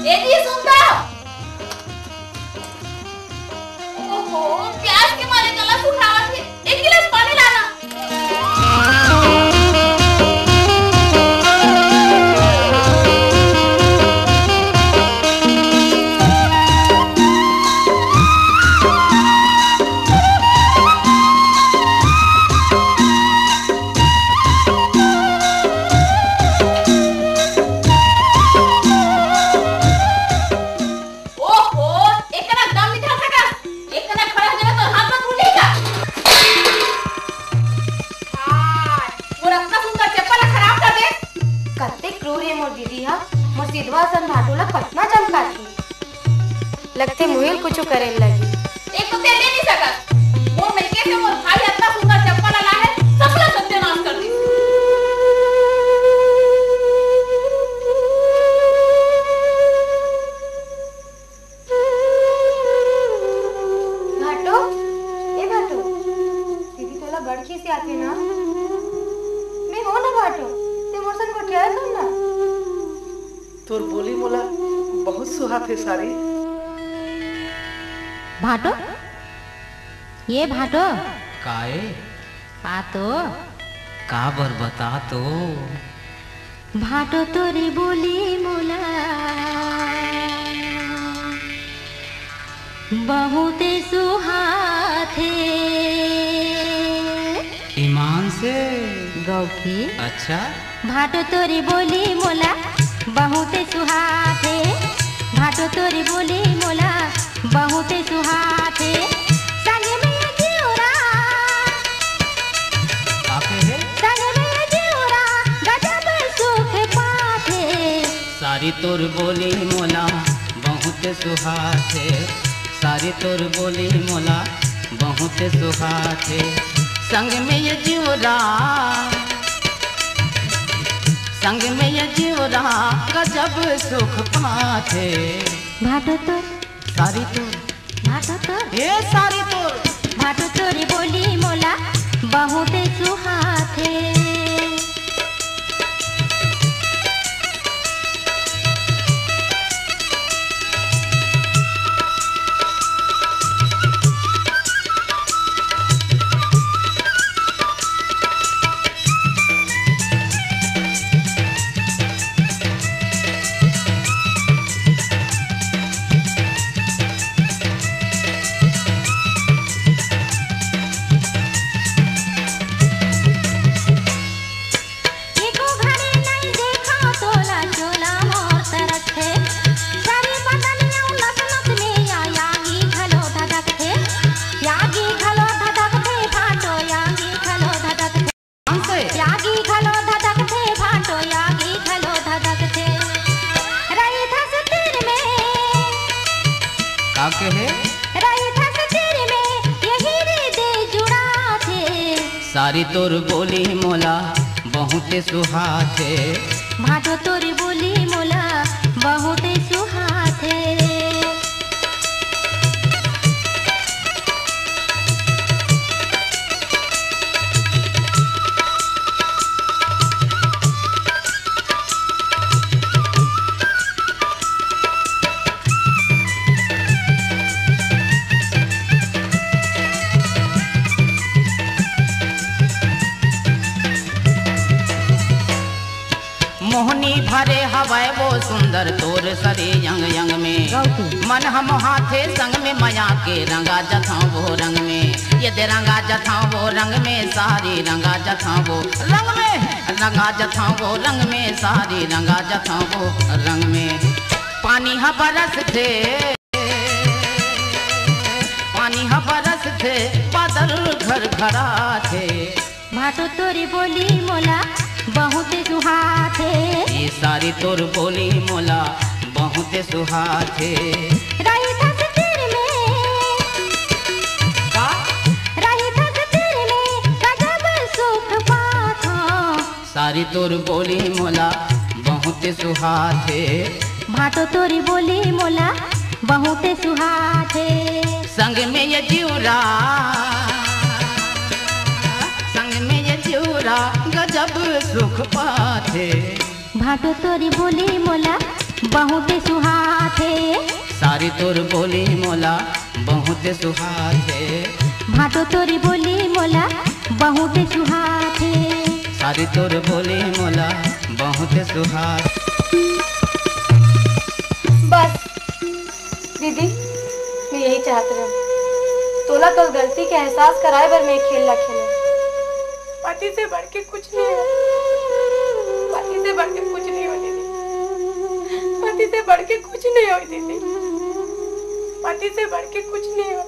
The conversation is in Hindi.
ए जी सुनता। ओहो प्यास के मारे गला सुखावा थे। एक गिलास पानी लाना। लगते मुहिल कुछ करे लगी। एक तो ते ले नहीं सकत। मोर मिलके से मोर भाई इतना सुंदर चप्पल ला है, सबला सत्यानाश कर दी। भाटो, ए भाटो, दीदी तोला गड़खी से आती ना? मैं हो ना भाटो, ते मोरसन को क्या कर ना? तोर बोली मोला बहुत सुहात है सारी। भाटो, ये भाटो काए पातो का बर बता तो। भाटो तोरी बोली मोला बहुत सुहाथे। ईमान से गौकी। अच्छा भाटो तोरी बोली मोला बहुत सुहाथे। भाटो तोरी बोली मोला बहुत सुहाथे। संग में जियोरा काके है संग में जियोरा गजब सुख पाथे। सारी तोर बोली मोला बहुत सुहाथे। सारी तोर बोली मोला बहुत सुहाथे। संग में ये जियोरा संग में ये जियोरा गजब सुख पाथे। भाटो तो सारी तोर भाटो तो ए सारी तोर भाटो तोरी बोली मोला बहुत सुहाथे। काके है सारी तोर बोली मोला बहुत सुहाथे। भाटो तोरी बोली मोला बहुत सुहाथे। मोहनी भरे हवाए वो सुंदर तोर सरे यंग यंग में। मन हम हाथे संग में माया के रंगा जथा वो रंग में। ये दे रंगा जथा वो रंग में सारी रंगा जथा वो रंग में। रंगा जथा वो रंग में सारी रंगा जथा वो रंग में। पानी हा बरस थे पानी हा बरस थे बादल घर घरा थे। भाटो तोरी बोली मोला बहुत सुहाथे। ये सारी तोर बोली मोला बहुत सुहाथे। रही थक तेरे में का रही थक तेरे में गजब सुख पाथा। सारी तोर बोली मोला बहुत सुहाथे। भाटो तोरी बोली मोला बहुत सुहाथे। संग में ये जियोरा गजब सुख पाथे। भाटो तोरी बोली मोला बहुत सुहाथे। सारी तोर बोली मोला बहुत सुहाथे। भाटो तोरी बोली मोला बहुत सुहाथे। सारी तोर बोली मोला बहुत सुहाथे। बस दीदी, मैं यही चाहती हूँ तोला तो गलती के एहसास कराए बर मैं खेल ला खेले। पति से बढ़ के कुछ नहीं है, पति से बढ़ के कुछ नहीं हो दीदी, पति से बढ़ के कुछ नहीं हो दीदी, पति से बढ़ के कुछ नहीं हो।